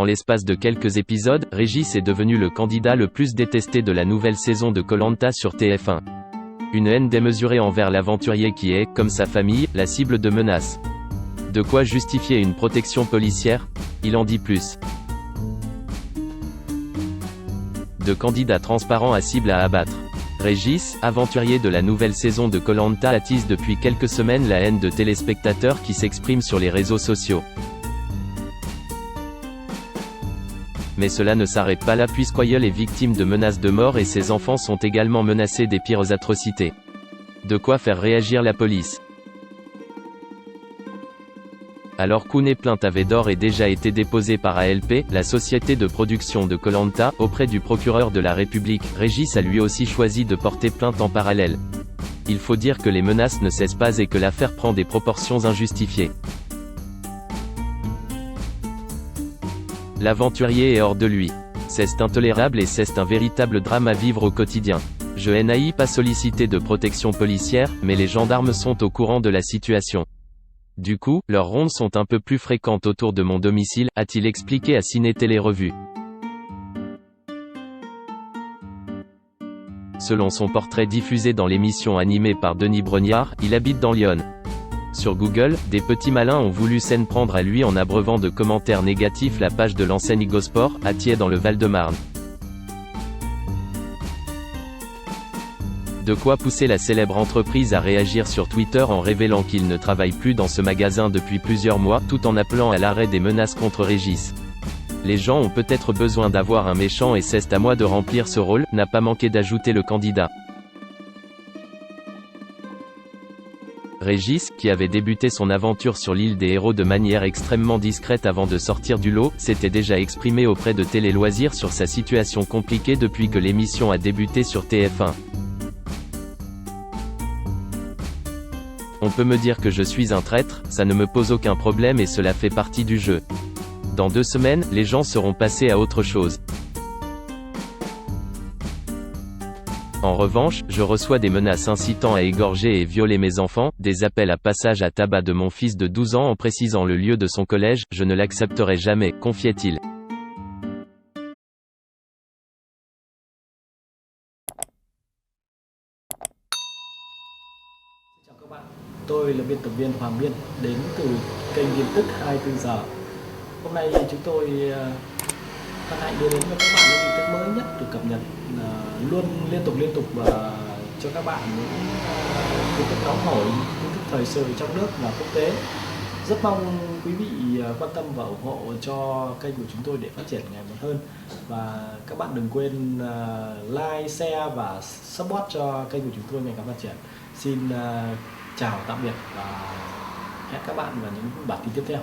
l'espace de quelques épisodes, Régis est devenu le candidat le plus détesté de la nouvelle saison de Koh-Lanta sur TF1. Une haine démesurée envers l'aventurier qui est, comme sa famille, la cible de menaces. De quoi justifier une protection policière? Il en dit plus. De candidats transparents à cible à abattre. Régis, aventurier de la nouvelle saison de Koh-Lanta, attise depuis quelques semaines la haine de téléspectateurs qui s'expriment sur les réseaux sociaux. Mais cela ne s'arrête pas là puisqu'Oyeul est victime de menaces de mort et ses enfants sont également menacés des pires atrocités. De quoi faire réagir la police. Alors qu'une plainte avait d'ores et déjà été déposée par ALP, la société de production de Koh-Lanta, auprès du procureur de la République, Régis a lui aussi choisi de porter plainte en parallèle. Il faut dire que les menaces ne cessent pas et que l'affaire prend des proportions injustifiées. L'aventurier est hors de lui. C'est intolérable et c'est un véritable drame à vivre au quotidien. Je n'ai pas sollicité de protection policière, mais les gendarmes sont au courant de la situation. Du coup, leurs rondes sont un peu plus fréquentes autour de mon domicile, a-t-il expliqué à Ciné Télé Revue. Selon son portrait diffusé dans l'émission animée par Denis Brognard, il habite dans Lyon. Sur Google, des petits malins ont voulu s'en prendre à lui en abreuvant de commentaires négatifs la page de l'enseigne Igosport, à Thiais dans le Val-de-Marne. De quoi pousser la célèbre entreprise à réagir sur Twitter en révélant qu'il ne travaille plus dans ce magasin depuis plusieurs mois, tout en appelant à l'arrêt des menaces contre Régis. Les gens ont peut-être besoin d'avoir un méchant et c'est à moi de remplir ce rôle, n'a pas manqué d'ajouter le candidat. Régis, qui avait débuté son aventure sur l'île des héros de manière extrêmement discrète avant de sortir du lot, s'était déjà exprimé auprès de Télé Loisirs sur sa situation compliquée depuis que l'émission a débuté sur TF1. On peut me dire que je suis un traître, ça ne me pose aucun problème et cela fait partie du jeu. Dans 2 semaines, les gens seront passés à autre chose. En revanche, je reçois des menaces incitant à égorger et violer mes enfants, des appels à passage à tabac de mon fils de 12 ans en précisant le lieu de son collège, je ne l'accepterai jamais, confiait-il. Chào các bạn, tôi là biên tập viên Hoàng Biên đến từ kênh tin tức 24 giờ. Hôm nay chúng tôi hân hạnh đưa đến cho các bạn những tin tức mới nhất được cập nhật luôn liên tục cho các bạn những tin tức nóng hổi, tin tức thời sự trong nước và quốc tế. Rất mong quý vị quan tâm và ủng hộ cho kênh của chúng tôi để phát triển ngày một hơn. Và các bạn đừng quên like, share và support cho kênh của chúng tôi ngày càng phát triển. Xin chào tạm biệt và hẹn các bạn vào những bản tin tiếp theo.